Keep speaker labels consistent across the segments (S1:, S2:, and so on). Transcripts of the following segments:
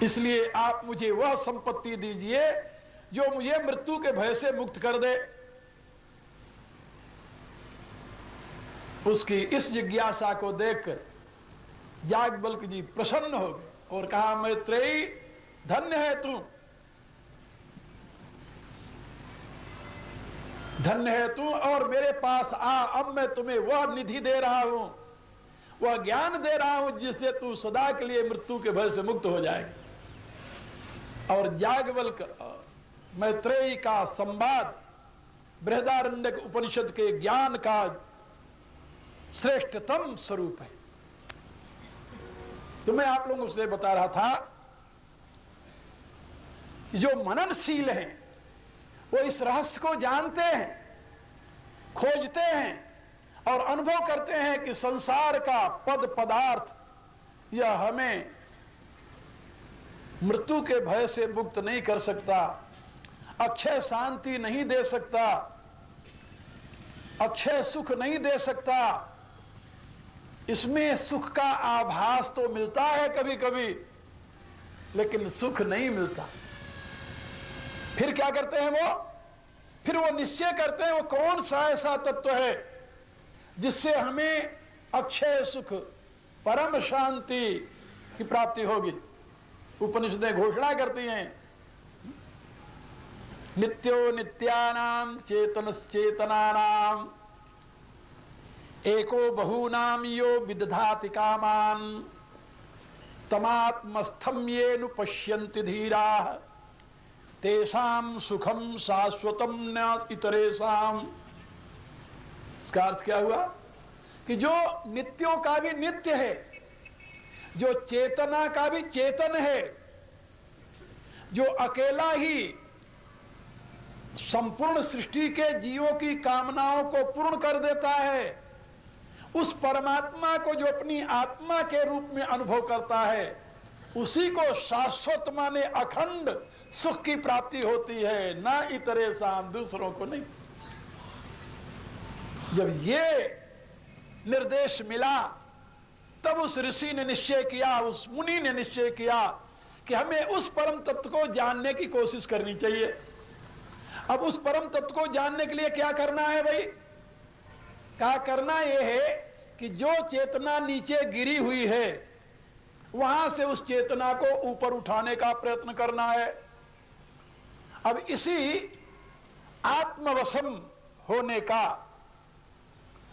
S1: इसलिए आप मुझे वह संपत्ति दीजिए जो मुझे मृत्यु के भय से मुक्त कर दे। उसकी इस जिज्ञासा को देखकर याज्ञवल्क्य जी प्रसन्न हो गए और कहा, मैत्रेयी धन्य है तू, धन्य है तू, और मेरे पास आ, अब मैं तुम्हें वह निधि दे रहा हूं, वह ज्ञान दे रहा हूं जिससे तू सदा के लिए मृत्यु के भय से मुक्त हो जाएगा। और याज्ञवल्क्य मैत्रेयी का संवाद बृहदारण्यक उपनिषद के ज्ञान का श्रेष्ठतम स्वरूप है। तो मैं आप लोगों से बता रहा था कि जो मननशील हैं वो इस रहस्य को जानते हैं, खोजते हैं और अनुभव करते हैं कि संसार का पद पदार्थ यह हमें मृत्यु के भय से मुक्त नहीं कर सकता, अक्षय शांति नहीं दे सकता, अक्षय सुख नहीं दे सकता। इसमें सुख का आभास तो मिलता है कभी कभी, लेकिन सुख नहीं मिलता। फिर क्या करते हैं फिर वो निश्चय करते हैं वो कौन सा ऐसा तत्व है जिससे हमें अक्षय सुख, परम शांति की प्राप्ति होगी। उपनिषदें घोषणा करती हैं, नित्यो नित्यानाम चेतनश्चेतनानाम एको बहूनाम यो विदधाति कामान तमात्मस्थम येनु पश्यन्ति धीराः तेषाम सुखम शाश्वतम न इतरेषाम। इसका अर्थ क्या हुआ कि जो नित्यों का भी नित्य है, जो चेतना का भी चेतन है, जो अकेला ही संपूर्ण सृष्टि के जीवों की कामनाओं को पूर्ण कर देता है, उस परमात्मा को जो अपनी आत्मा के रूप में अनुभव करता है, उसी को शाश्वत माने अखंड सुख की प्राप्ति होती है, ना इतरे साम, दूसरों को नहीं। जब ये निर्देश मिला तब उस ऋषि ने निश्चय किया, उस मुनि ने निश्चय किया कि हमें उस परम तत्व को जानने की कोशिश करनी चाहिए। अब उस परम तत्व को जानने के लिए क्या करना है भाई? क्या करना यह है कि जो चेतना नीचे गिरी हुई है वहां से उस चेतना को ऊपर उठाने का प्रयत्न करना है। अब इसी आत्मवशम होने का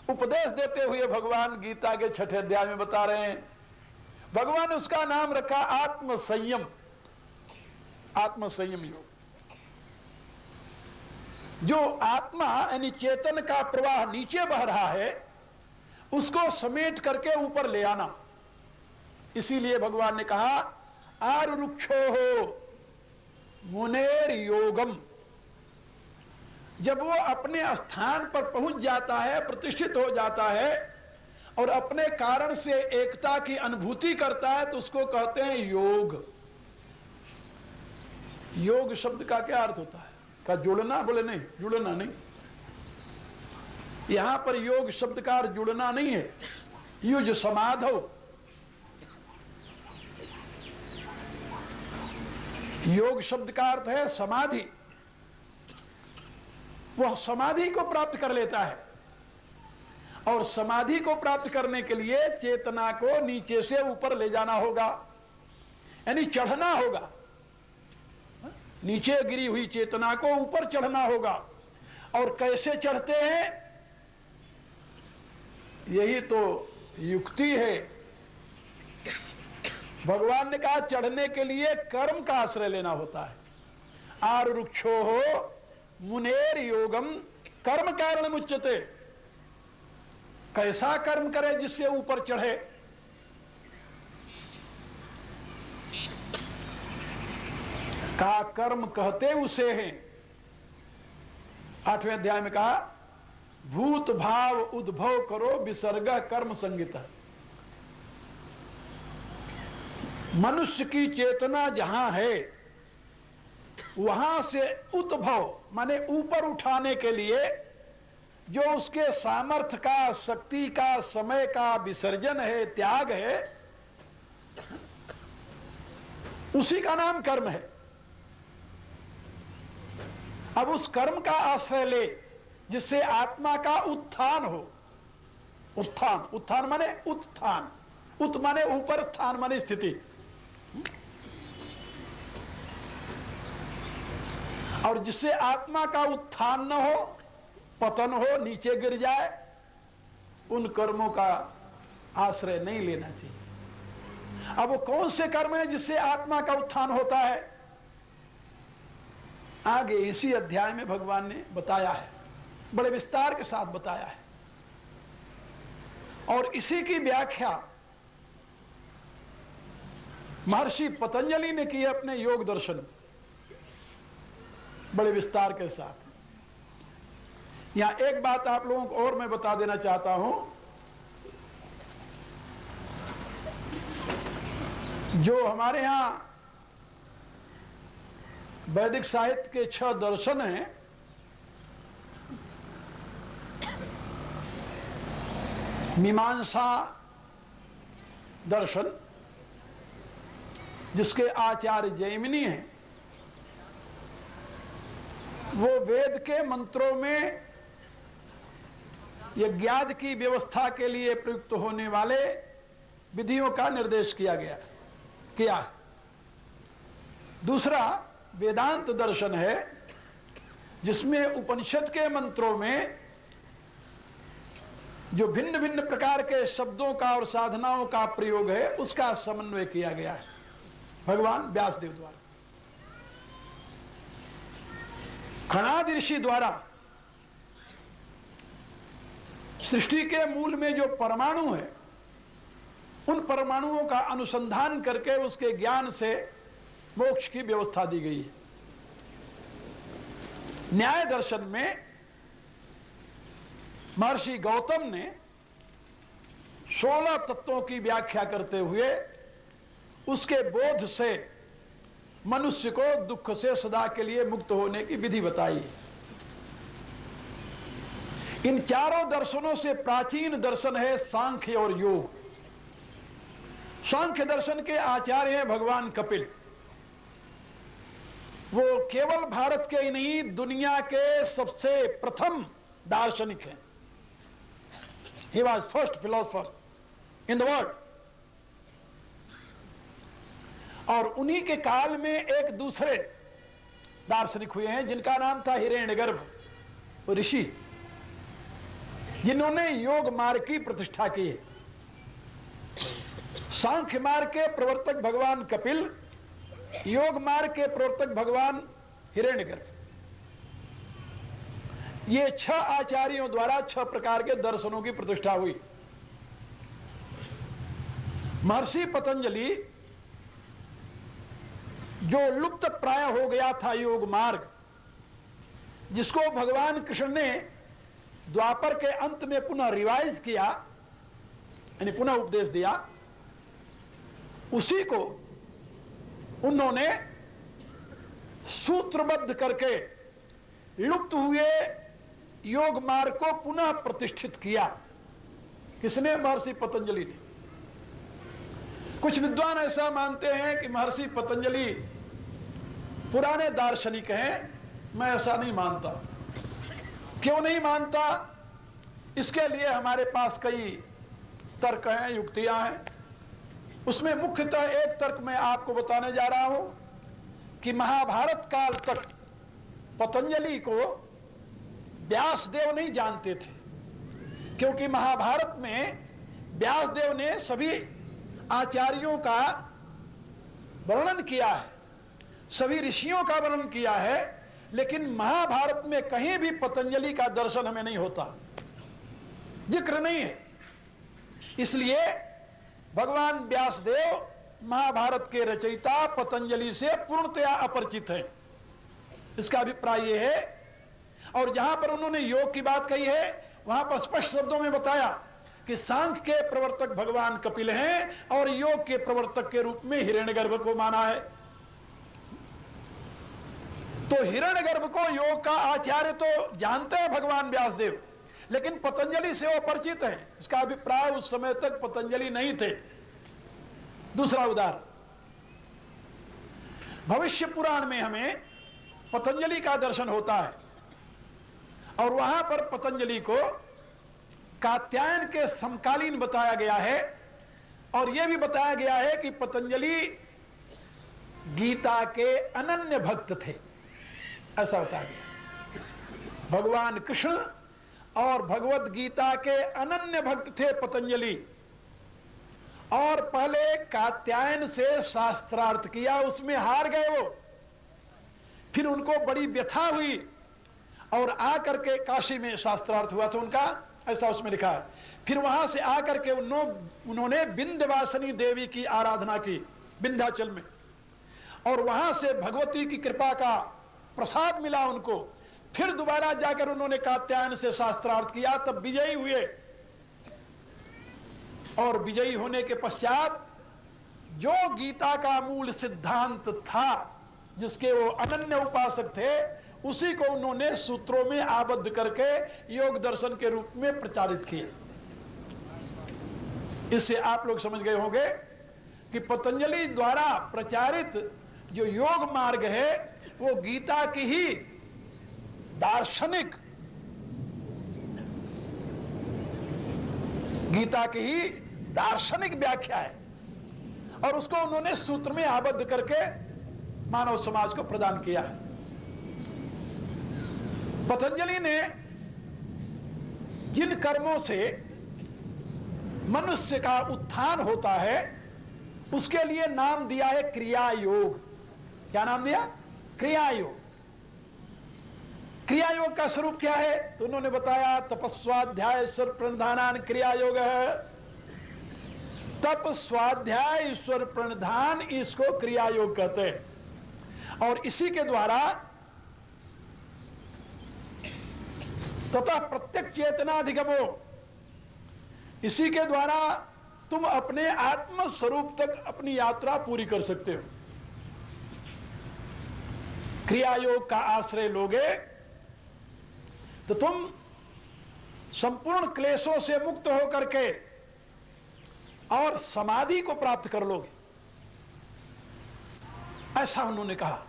S1: उपदेश देते हुए भगवान गीता के 6ठे अध्याय में बता रहे हैं। भगवान ने उसका नाम रखा आत्मसंयम, आत्मसंयम योग। जो आत्मा यानी चेतन का प्रवाह नीचे बह रहा है उसको समेट करके ऊपर ले आना। इसीलिए भगवान ने कहा आरुक्षो हो मुनेर योगम। जब वो अपने स्थान पर पहुंच जाता है, प्रतिष्ठित हो जाता है और अपने कारण से एकता की अनुभूति करता है तो उसको कहते हैं योग। योग शब्द का क्या अर्थ होता है? का जुड़ना? बोले नहीं, जुड़ना नहीं। यहां पर योग शब्द का अर्थ जुड़ना नहीं है। युज समाधो, योग शब्द का अर्थ है समाधि। वह समाधि को प्राप्त कर लेता है और समाधि को प्राप्त करने के लिए चेतना को नीचे से ऊपर ले जाना होगा, यानी चढ़ना होगा। नीचे गिरी हुई चेतना को ऊपर चढ़ना होगा। और कैसे चढ़ते हैं? यही तो युक्ति है। भगवान ने कहा चढ़ने के लिए कर्म का आश्रय लेना होता है। आरुक्षो हो मुनेर योगम कर्म कारण मुच्यते। कैसा कर्म करे जिससे ऊपर चढ़े? का कर्म कहते उसे हैं। 8वें अध्याय में कहा भूत भाव उद्भव करो विसर्ग कर्म संगीता। मनुष्य की चेतना जहां है वहां से उद्भव माने ऊपर उठाने के लिए जो उसके सामर्थ्य का, शक्ति का, समय का विसर्जन है, त्याग है, उसी का नाम कर्म है। अब उस कर्म का आश्रय ले जिससे आत्मा का उत्थान हो। उत्थान, उत्थान माने उत्थान, उत माने ऊपर, स्थान माने स्थिति। और जिससे आत्मा का उत्थान न हो, पतन हो, नीचे गिर जाए, उन कर्मों का आश्रय नहीं लेना चाहिए। अब वो कौन से कर्म है जिससे आत्मा का उत्थान होता है, आगे इसी अध्याय में भगवान ने बताया है, बड़े विस्तार के साथ बताया है। और इसी की व्याख्या महर्षि पतंजलि ने की अपने योग दर्शन, बड़े विस्तार के साथ। यहां एक बात आप लोगों को और मैं बता देना चाहता हूं, जो हमारे यहां वैदिक साहित्य के 6 दर्शन हैं, मीमांसा दर्शन जिसके आचार्य जैमिनी हैं, वो वेद के मंत्रों में यज्ञादि की व्यवस्था के लिए प्रयुक्त होने वाले विधियों का निर्देश किया है। दूसरा वेदांत दर्शन है जिसमें उपनिषद के मंत्रों में जो भिन्न भिन्न प्रकार के शब्दों का और साधनाओं का प्रयोग है उसका समन्वय किया गया है भगवान व्यासदेव द्वारा। खणादि ऋषि द्वारा सृष्टि के मूल में जो परमाणु है, उन परमाणुओं का अनुसंधान करके उसके ज्ञान से मोक्ष की व्यवस्था दी गई है। न्याय दर्शन में महर्षि गौतम ने 16 तत्वों की व्याख्या करते हुए उसके बोध से मनुष्य को दुख से सदा के लिए मुक्त होने की विधि बताई है। इन चारों दर्शनों से प्राचीन दर्शन है सांख्य और योग। सांख्य दर्शन के आचार्य हैं भगवान कपिल। वो केवल भारत के ही नहीं, दुनिया के सबसे प्रथम दार्शनिक हैं। He was first philosopher in the world। और उन्हीं के काल में एक दूसरे दार्शनिक हुए हैं जिनका नाम था हिरण्यगर्भ ऋषि, जिन्होंने योग मार्ग की प्रतिष्ठा की है। सांख्य मार्ग के प्रवर्तक भगवान कपिल, योग मार्ग के प्रवर्तक भगवान हिरण्यगर्भ। ये 6 आचार्यों द्वारा 6 प्रकार के दर्शनों की प्रतिष्ठा हुई। महर्षि पतंजलि जो लुप्त प्राय हो गया था योग मार्ग, जिसको भगवान कृष्ण ने द्वापर के अंत में पुनः रिवाइज किया, यानी पुनः उपदेश दिया, उसी को उन्होंने सूत्रबद्ध करके लुप्त हुए योग मार्ग को पुनः प्रतिष्ठित किया। किसने? महर्षि पतंजलि ने। कुछ विद्वान ऐसा मानते हैं कि महर्षि पतंजलि पुराने दार्शनिक हैं। मैं ऐसा नहीं मानता। क्यों नहीं मानता? इसके लिए हमारे पास कई तर्क हैं, युक्तियां हैं। उसमें मुख्यतः एक तर्क मैं आपको बताने जा रहा हूं कि महाभारत काल तक पतंजलि को व्यासदेव नहीं जानते थे, क्योंकि महाभारत में व्यासदेव ने सभी आचार्यों का वर्णन किया है, सभी ऋषियों का वर्णन किया है, लेकिन महाभारत में कहीं भी पतंजलि का दर्शन हमें नहीं होता, जिक्र नहीं है। इसलिए भगवान व्यासदेव महाभारत के रचयिता पतंजलि से पूर्णतया अपरिचित हैं, इसका अभिप्राय यह है। और जहां पर उन्होंने योग की बात कही है, वहां पर स्पष्ट शब्दों में बताया कि सांख्य के प्रवर्तक भगवान कपिल हैं और योग के प्रवर्तक के रूप में हिरण्यगर्भ को माना है। तो हिरण्यगर्भ को योग का आचार्य तो जानते हैं भगवान व्यासदेव, लेकिन पतंजलि से वो परिचित हैं। इसका अभिप्राय उस समय तक पतंजलि नहीं थे। दूसरा उदाहरण, भविष्य पुराण में हमें पतंजलि का दर्शन होता है और वहां पर पतंजलि को कात्यायन के समकालीन बताया गया है और यह भी बताया गया है कि पतंजलि गीता के अनन्य भक्त थे, ऐसा बताया गया। भगवान कृष्ण और भगवत गीता के अनन्य भक्त थे पतंजलि, और पहले कात्यायन से शास्त्रार्थ किया, उसमें हार गए वो। फिर उनको बड़ी व्यथा हुई और आकर के काशी में शास्त्रार्थ हुआ था उनका, ऐसा उसमें लिखा है। फिर वहां से आकर के उन्होंने विंध्यवासिनी देवी की आराधना की विंध्याचल में, और वहां से भगवती की कृपा का प्रसाद मिला उनको। फिर दोबारा जाकर उन्होंने कात्यायन से शास्त्रार्थ किया, तब विजयी हुए, और विजयी होने के पश्चात जो गीता का मूल सिद्धांत था, जिसके वो अनन्य उपासक थे, उसी को उन्होंने सूत्रों में आबद्ध करके योग दर्शन के रूप में प्रचारित किया। इससे आप लोग समझ गए होंगे कि पतंजलि द्वारा प्रचारित जो योग मार्ग है वो गीता की ही दार्शनिक, गीता की ही दार्शनिक व्याख्या है, और उसको उन्होंने सूत्र में आबद्ध करके मानव समाज को प्रदान किया है। पतंजलि ने जिन कर्मों से मनुष्य का उत्थान होता है उसके लिए नाम दिया है क्रिया योग। क्या नाम दिया? क्रिया योग। क्रिया योग का स्वरूप क्या है? तो उन्होंने बताया तपस्वाध्याय ईश्वर प्रणिधान क्रिया योग है। तप स्वाध्याय ईश्वर प्रणिधान, इसको क्रिया योग कहते हैं। और इसी के द्वारा तथा प्रत्यक्ष चेतनाधिगमो, इसी के द्वारा तुम अपने आत्म स्वरूप तक अपनी यात्रा पूरी कर सकते हो। क्रिया योग का आश्रय लोगे तो तुम संपूर्ण क्लेशों से मुक्त होकर के और समाधि को प्राप्त कर लोगे, ऐसा उन्होंने कहा।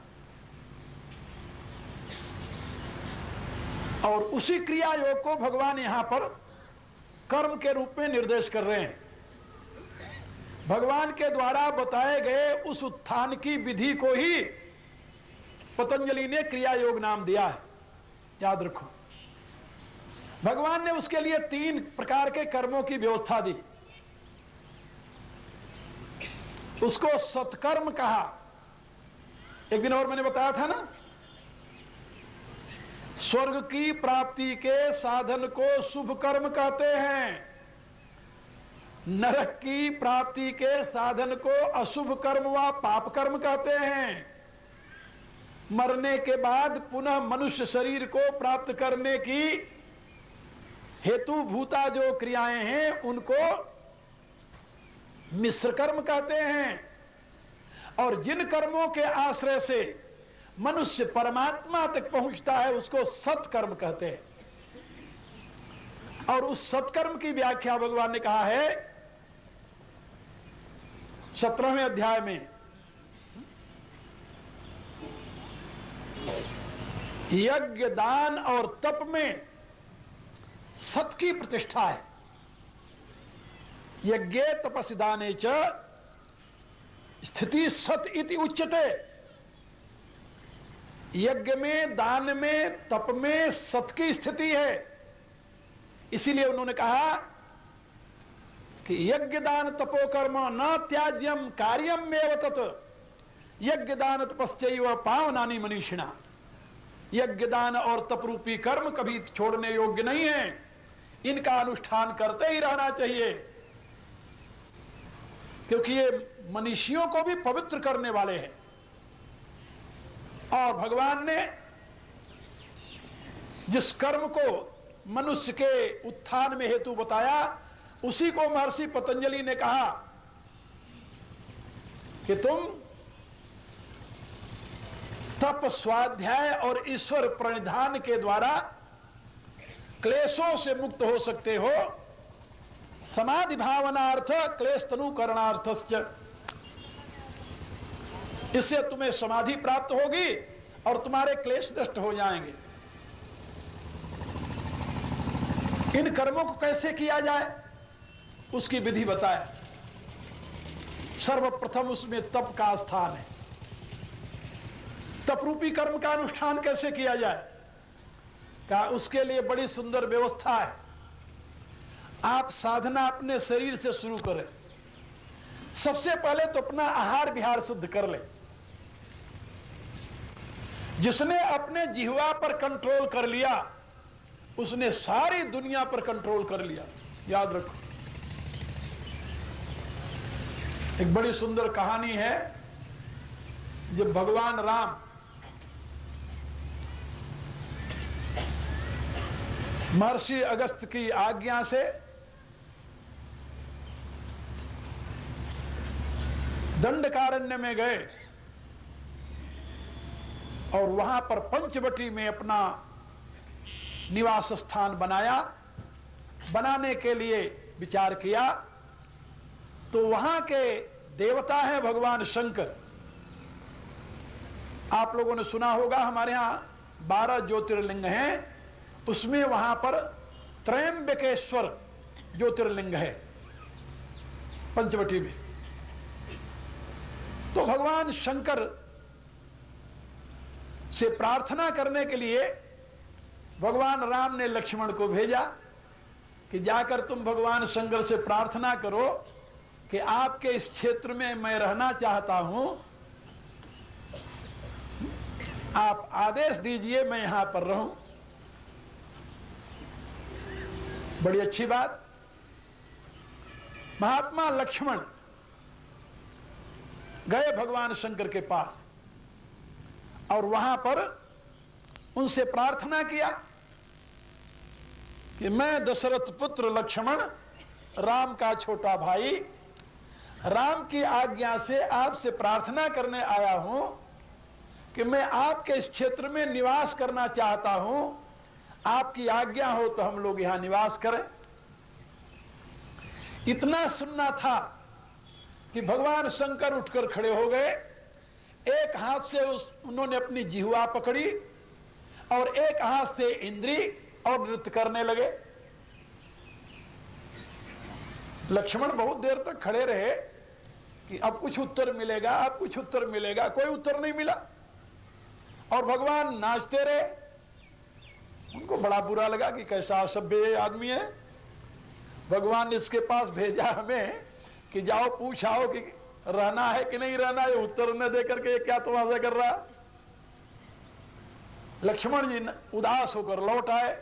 S1: और उसी क्रिया योग को भगवान यहां पर कर्म के रूप में निर्देश कर रहे हैं। भगवान के द्वारा बताए गए उस उत्थान की विधि को ही पतंजलि ने क्रिया योग नाम दिया है, याद रखो। भगवान ने उसके लिए 3 प्रकार के कर्मों की व्यवस्था दी। उसको सत्कर्म कहा, एक दिन और मैंने बताया था ना, स्वर्ग की प्राप्ति के साधन को शुभ कर्म कहते हैं, नरक की प्राप्ति के साधन को अशुभ कर्म व पाप कर्म कहते हैं, मरने के बाद पुनः मनुष्य शरीर को प्राप्त करने की हेतुभूता जो क्रियाएं हैं उनको मिश्र कर्म कहते हैं, और जिन कर्मों के आश्रय से मनुष्य परमात्मा तक पहुंचता है उसको सत्कर्म कहते हैं। और उस सत्कर्म की व्याख्या भगवान ने कहा है 17वें अध्याय में, यज्ञ दान और तप में सत की प्रतिष्ठा है। यज्ञ तपसि दाने च स्थिति सत इति उच्यते। यज्ञ में, दान में, तप में सत की स्थिति है। इसीलिए उन्होंने कहा कि यज्ञ दान तपो कर्म न त्याज्यम कार्यम में तत्, यज्ञ दान तपश्चैव पावनानि मनीषिणा। यज्ञ दान और तप रूपी कर्म कभी छोड़ने योग्य नहीं है, इनका अनुष्ठान करते ही रहना चाहिए, क्योंकि ये मनुष्यों को भी पवित्र करने वाले हैं। और भगवान ने जिस कर्म को मनुष्य के उत्थान में हेतु बताया, उसी को महर्षि पतंजलि ने कहा कि तुम तप स्वाध्याय और ईश्वर प्रणिधान के द्वारा क्लेशों से मुक्त हो सकते हो। समाधि भावनार्थ क्लेश तनु करणार्थश्च, इससे तुम्हें समाधि प्राप्त होगी और तुम्हारे क्लेश नष्ट हो जाएंगे। इन कर्मों को कैसे किया जाए उसकी विधि बताया। सर्वप्रथम उसमें तप का स्थान है। तप रूपी कर्म का अनुष्ठान कैसे किया जाए, कहा उसके लिए बड़ी सुंदर व्यवस्था है। आप साधना अपने शरीर से शुरू करें। सबसे पहले तो अपना आहार विहार शुद्ध कर ले। जिसने अपने जिह्वा पर कंट्रोल कर लिया उसने सारी दुनिया पर कंट्रोल कर लिया। याद रखो, एक बड़ी सुंदर कहानी है। जब भगवान राम महर्षि अगस्त की आज्ञा से दंडकारण्य में गए और वहां पर पंचवटी में अपना निवास स्थान बनाया, बनाने के लिए विचार किया तो वहां के देवता हैं भगवान शंकर। आप लोगों ने सुना होगा हमारे यहां 12 ज्योतिर्लिंग हैं, उसमें वहां पर त्रयंबकेश्वर ज्योतिर्लिंग है पंचवटी में। तो भगवान शंकर से प्रार्थना करने के लिए भगवान राम ने लक्ष्मण को भेजा कि जाकर तुम भगवान शंकर से प्रार्थना करो कि आपके इस क्षेत्र में मैं रहना चाहता हूं, आप आदेश दीजिए मैं यहां पर रहूं। बड़ी अच्छी बात। महात्मा लक्ष्मण गए भगवान शंकर के पास और वहां पर उनसे प्रार्थना किया कि मैं दशरथ पुत्र लक्ष्मण, राम का छोटा भाई, राम की आज्ञा से आपसे प्रार्थना करने आया हूं कि मैं आपके इस क्षेत्र में निवास करना चाहता हूं। आपकी आज्ञा हो तो हम लोग यहां निवास करें। इतना सुनना था कि भगवान शंकर उठकर खड़े हो गए। एक हाथ से उन्होंने अपनी जिह्वा पकड़ी और एक हाथ से इंद्री और नृत्य करने लगे। लक्ष्मण बहुत देर तक खड़े रहे कि अब कुछ उत्तर मिलेगा, अब कुछ उत्तर मिलेगा। कोई उत्तर नहीं मिला और भगवान नाचते रहे। उनको बड़ा बुरा लगा कि कैसा असभ्य आदमी है। भगवान ने इसके पास भेजा हमें कि जाओ पूछ आओ कि रहना है कि नहीं रहना है। उत्तर न दे करके क्या तमाशा कर रहा। लक्ष्मण जी उदास होकर लौट आए।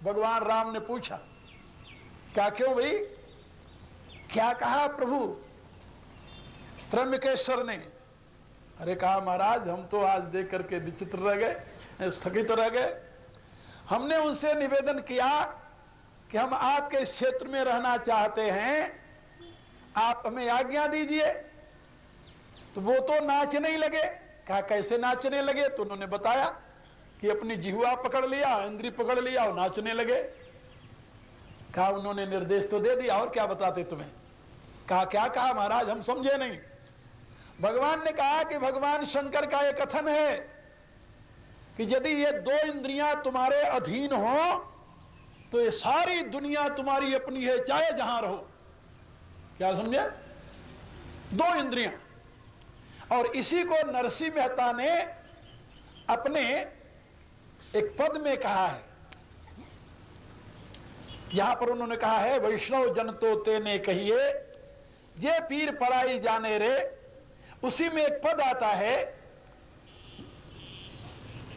S1: भगवान राम ने पूछा, क्या क्यों भाई, क्या कहा प्रभु त्रयंबकेश्वर ने? अरे कहा महाराज हम तो आज देख करके विचित्र रह गए, स्थगित रह गए। हमने उनसे निवेदन किया कि हम आपके इस क्षेत्र में रहना चाहते हैं, आप हमें आज्ञा दीजिए। तो वो तो नाचने ही लगे। कहा कैसे नाचने लगे? तो उन्होंने बताया कि अपनी जिह्वा पकड़ लिया, इंद्री पकड़ लिया और नाचने लगे। कहा उन्होंने निर्देश तो दे दिया, और क्या बताते तुम्हें? कहा क्या कहा महाराज, हम समझे नहीं। भगवान ने कहा कि भगवान शंकर का यह कथन है कि यदि ये 2 इंद्रियां तुम्हारे अधीन हो तो ये सारी दुनिया तुम्हारी अपनी है, चाहे जहां रहो। क्या समझे? 2 इंद्रियां। और इसी को नरसिंह मेहता ने अपने एक पद में कहा है। यहां पर उन्होंने कहा है, वैष्णव जन तो तेने कहिए जे पीर पराई जाने रे। उसी में एक पद आता है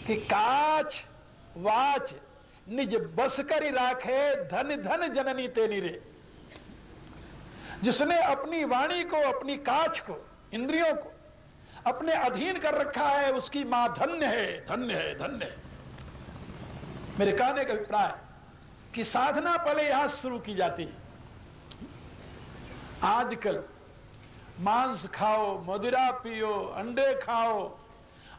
S1: कि काच वाच निज बस करी राखे, धन धन जननी तेनी रे। जिसने अपनी वाणी को, अपनी काच को, इंद्रियों को अपने अधीन कर रखा है उसकी मां धन्य है, धन्य है, धन्य है। मेरे कहने का अभिप्राय कि साधना पहले यहां शुरू की जाती है। आजकल मांस खाओ, मदिरा पियो, अंडे खाओ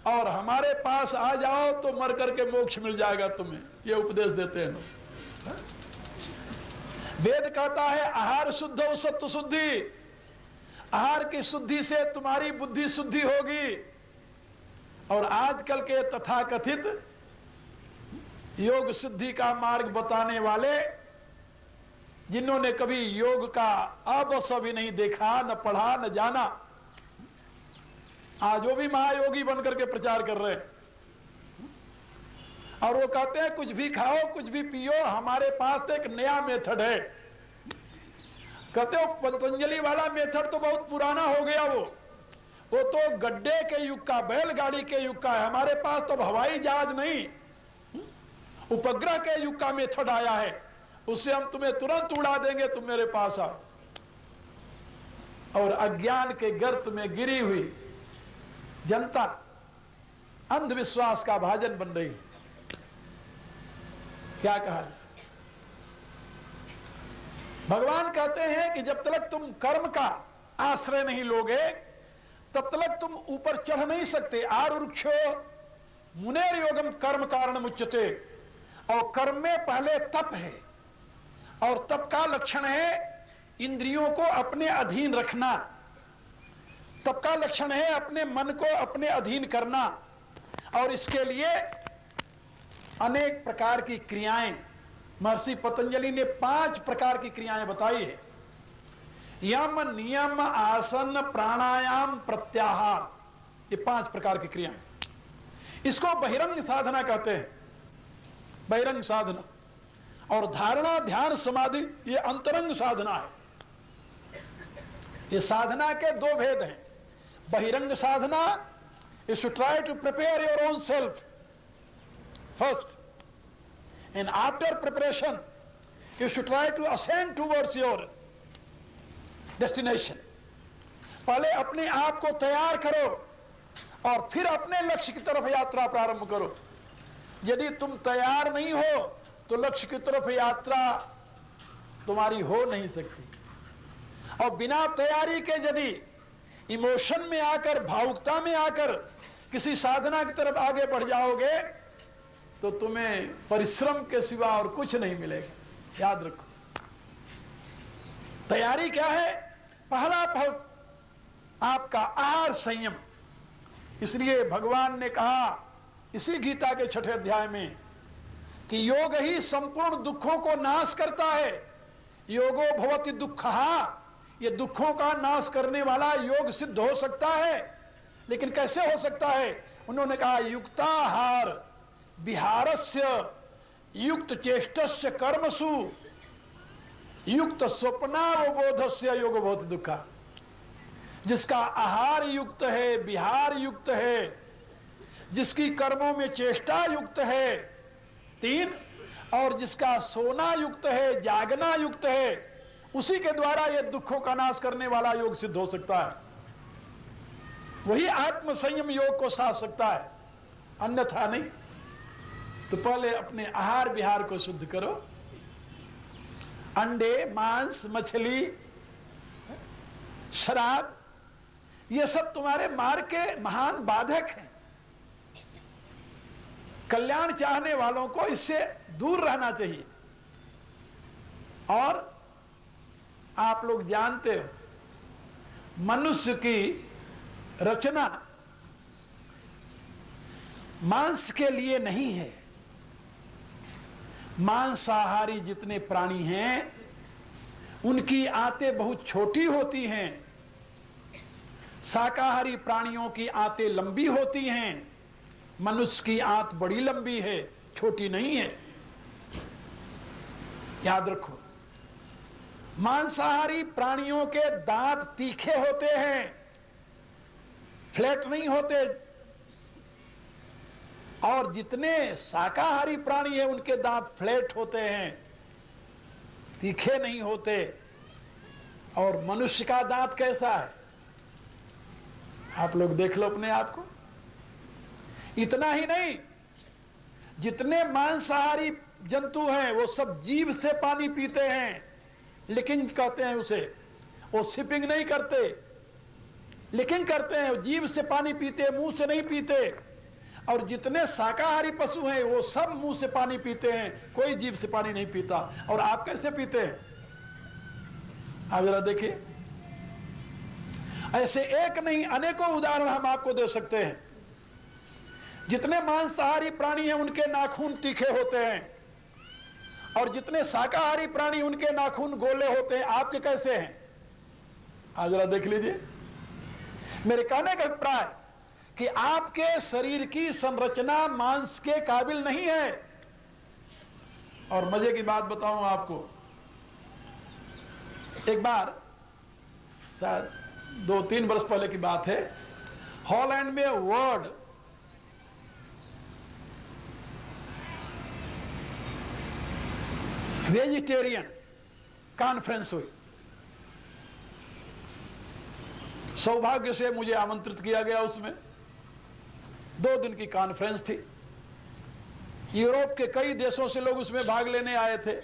S1: और हमारे पास आ जाओ तो मर करके मोक्ष मिल जाएगा तुम्हें, ये उपदेश देते हैं लोग। वेद कहता है आहार शुद्ध और सत्व शुद्धि। आहार की शुद्धि से तुम्हारी बुद्धि शुद्धि होगी। और आजकल के तथाकथित योग सिद्धि का मार्ग बताने वाले, जिन्होंने कभी योग का अवश्य भी नहीं देखा, न पढ़ा, न जाना, आज वो भी महायोगी बनकर के प्रचार कर रहे हैं। और वो कहते हैं कुछ भी खाओ, कुछ भी पियो, हमारे पास तो एक नया मेथड है। कहते हो पतंजलि वाला मेथड तो बहुत पुराना हो गया, वो तो गड्ढे के युग का, बैलगाड़ी के युग का है। हमारे पास तो हवाई जहाज नहीं, उपग्रह के युग का मेथड आया है, उससे हम तुम्हें तुरंत उड़ा देंगे, तुम मेरे पास आओ। और अज्ञान के गर्त में गिरी हुई जनता अंधविश्वास का भाजन बन रही है। क्या कहा जाए? भगवान कहते हैं कि जब तक तुम कर्म का आश्रय नहीं लोगे, तब तक तुम ऊपर चढ़ नहीं सकते। आरुक्षो मुनेर योगम कर्म कारण मुच्यते। और कर्म में पहले तप है, और तप का लक्षण है इंद्रियों को अपने अधीन रखना। तप का लक्षण है अपने मन को अपने अधीन करना। और इसके लिए अनेक प्रकार की क्रियाएं, महर्षि पतंजलि ने 5 प्रकार की क्रियाएं बताई है। यम, नियम, आसन, प्राणायाम, प्रत्याहार, ये 5 प्रकार की क्रियाएं। इसको बहिरंग साधना कहते हैं, बहिरंग साधना। और धारणा, ध्यान, समाधि, ये अंतरंग साधना है। ये साधना के 2 भेद हैं। बहिरंग साधना is to try to prepare your own self first, and after preparation you should try to ascend towards your destination. पहले अपने आप को तैयार करो और फिर अपने लक्ष्य की तरफ यात्रा प्रारंभ करो। यदि तुम तैयार नहीं हो तो लक्ष्य की तरफ यात्रा तुम्हारी हो नहीं सकती। और बिना तैयारी के यदि इमोशन में आकर, भावुकता में आकर किसी साधना की तरफ आगे बढ़ जाओगे तो तुम्हें परिश्रम के सिवा और कुछ नहीं मिलेगा। याद रखो, तैयारी क्या है? पहला फल आपका आहार संयम। इसलिए भगवान ने कहा इसी गीता के 6ठे अध्याय में कि योग ही संपूर्ण दुखों को नाश करता है। योगो भवति दुःखः, ये दुखों का नाश करने वाला योग सिद्ध हो सकता है। लेकिन कैसे हो सकता है? उन्होंने कहा युक्ताहार विहारस्य युक्त चेष्टस्य कर्मसु युक्त स्वप्नावबोधस्य योग भवति दुःखः। जिसका आहार युक्त है, विहार युक्त है, जिसकी कर्मों में चेष्टा युक्त है 3, और जिसका सोना युक्त है, जागना युक्त है, उसी के द्वारा यह दुखों का नाश करने वाला योग सिद्ध हो सकता है। वही आत्म संयम योग को साध सकता है, अन्यथा नहीं। तो पहले अपने आहार विहार को शुद्ध करो। अंडे, मांस, मछली, शराब, ये सब तुम्हारे मार्ग के महान बाधक हैं। कल्याण चाहने वालों को इससे दूर रहना चाहिए। और आप लोग जानते हो, मनुष्य की रचना मांस के लिए नहीं है। मांसाहारी जितने प्राणी हैं उनकी आंतें बहुत छोटी होती हैं। शाकाहारी प्राणियों की आंतें लंबी होती हैं। मनुष्य की आंत बड़ी लंबी है, छोटी नहीं है। याद रखो, मांसाहारी प्राणियों के दांत तीखे होते हैं, फ्लैट नहीं होते। और जितने शाकाहारी प्राणी हैं उनके दांत फ्लैट होते हैं, तीखे नहीं होते। और मनुष्य का दांत कैसा है? आप लोग देख लो अपने आप को। इतना ही नहीं, जितने मांसाहारी जंतु हैं वो सब जीभ से पानी पीते हैं, लेकिन कहते हैं उसे, वो सिपिंग नहीं करते, लेकिन करते हैं जीभ से पानी पीते, मुंह से नहीं पीते। और जितने शाकाहारी पशु हैं वो सब मुंह से पानी पीते हैं, कोई जीभ से पानी नहीं पीता। और आप कैसे पीते हैं? आप जरा देखिए, ऐसे एक नहीं अनेकों उदाहरण हम आपको दे सकते हैं। जितने मांसाहारी प्राणी हैं उनके नाखून तीखे होते हैं, और जितने शाकाहारी प्राणी उनके नाखून गोले होते हैं। आपके कैसे हैं? आज जरा देख लीजिए। मेरे कहने का अभिप्राय कि आपके शरीर की संरचना मांस के काबिल नहीं है। और मजे की बात बताऊं आपको, एक बार शायद 2-3 वर्ष पहले की बात है, हॉलैंड में वर्ल्ड वेजिटेरियन कॉन्फ्रेंस हुई। सौभाग्य से मुझे आमंत्रित किया गया। उसमें 2 दिन की कॉन्फ्रेंस थी। यूरोप के कई देशों से लोग उसमें भाग लेने आए थे।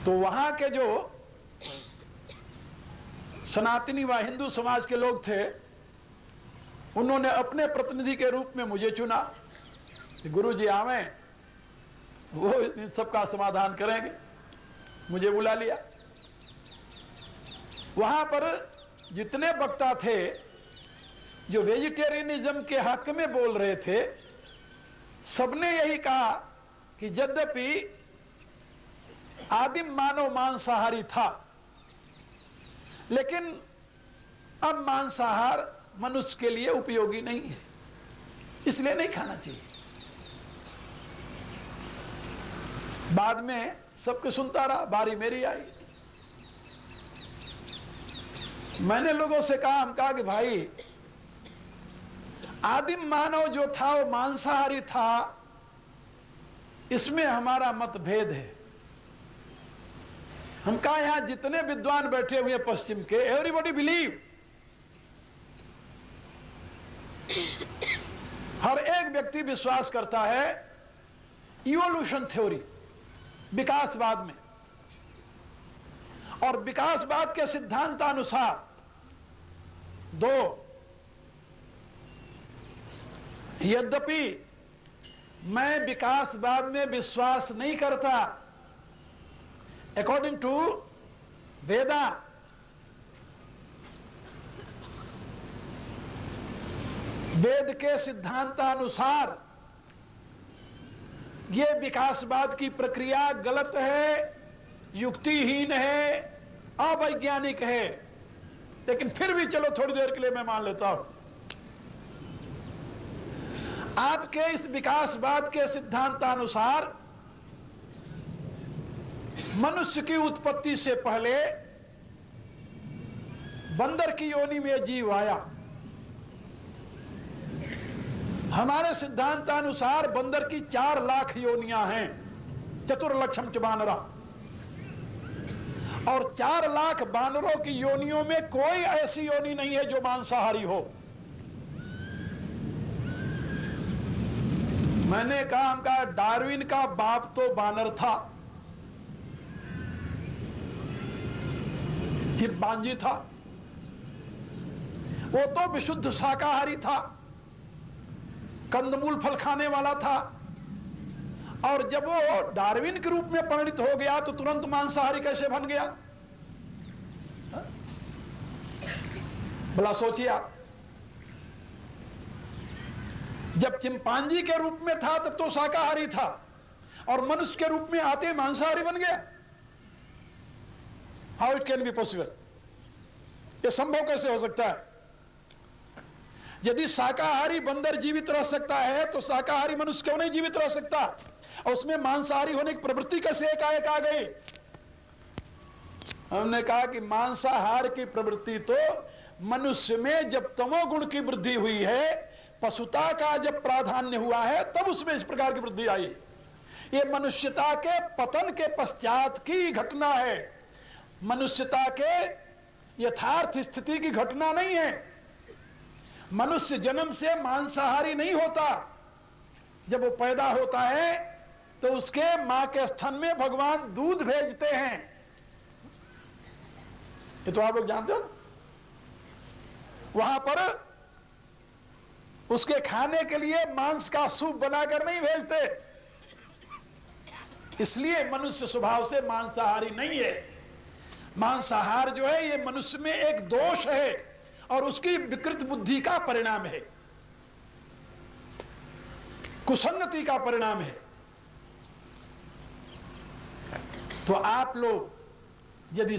S1: तो वहां के जो सनातनी व हिंदू समाज के लोग थे, उन्होंने अपने प्रतिनिधि के रूप में मुझे चुना कि गुरु जी आवे, वो इन सबका समाधान करेंगे। मुझे बुला लिया। वहां पर जितने वक्ता थे जो वेजिटेरियनिज्म के हक में बोल रहे थे, सबने यही कहा कि यद्यपि आदिम मानव मांसाहारी था, लेकिन अब मांसाहार मनुष्य के लिए उपयोगी नहीं है, इसलिए नहीं खाना चाहिए। बाद में सबके सुनता रहा, बारी मेरी आई। मैंने लोगों से कहा कि भाई, आदिम मानव जो था वो मांसाहारी था, इसमें हमारा मतभेद है। हम कहा यहां जितने विद्वान बैठे हुए पश्चिम के, एवरीबॉडी बिलीव, हर एक व्यक्ति विश्वास करता है इवोल्यूशन थ्योरी, विकासवाद में। और विकासवाद के सिद्धांतानुसार 2, यद्यपि मैं विकासवाद में विश्वास नहीं करता, अकॉर्डिंग टू वेदा, वेद के सिद्धांतानुसार यह विकासवाद की प्रक्रिया गलत है, युक्तिहीन है, अवैज्ञानिक है। लेकिन फिर भी चलो थोड़ी देर के लिए मैं मान लेता हूं। आपके इस विकासवाद के सिद्धांतानुसार मनुष्य की उत्पत्ति से पहले बंदर की योनि में जीव आया। हमारे सिद्धांतानुसार बंदर की 4 लाख योनियां हैं, चतुर्लक्षम च बानरा। और 4 लाख बानरों की योनियों में कोई ऐसी योनि नहीं है जो मांसाहारी हो। मैंने कहा डार्विन का बाप तो बानर था, चिंपांजी था, वो तो विशुद्ध शाकाहारी था, कंदमूल फल खाने वाला था। और जब वो डार्विन के रूप में परिणित हो गया तो तुरंत मांसाहारी कैसे बन गया? भला सोचिए आप। जब चिंपांजी के रूप में था तब तो शाकाहारी था, और मनुष्य के रूप में आते मांसाहारी बन गया। How it can be possible? यह संभव कैसे हो सकता है? यदि शाकाहारी बंदर जीवित रह सकता है तो शाकाहारी मनुष्य क्यों नहीं जीवित रह सकता? और उसमें मांसाहारी होने की प्रवृत्ति कैसे एकाएक आ गई? हमने कहा कि मांसाहार की प्रवृत्ति तो मनुष्य में जब तमोगुण की वृद्धि हुई है, पशुता का जब प्राधान्य हुआ है, तब उसमें इस प्रकार की वृद्धि आई। ये मनुष्यता के पतन के पश्चात की घटना है, मनुष्यता के यथार्थ स्थिति की घटना नहीं है। मनुष्य जन्म से मांसाहारी नहीं होता। जब वो पैदा होता है तो उसके मां के स्तन में भगवान दूध भेजते हैं। ये तो आप लोग जानते हो। वहां पर उसके खाने के लिए मांस का सूप बनाकर नहीं भेजते। इसलिए मनुष्य स्वभाव से मांसाहारी नहीं है। मांसाहार जो है ये मनुष्य में एक दोष है और उसकी विकृत बुद्धि का परिणाम है, कुसंगति का परिणाम है। तो आप लोग यदि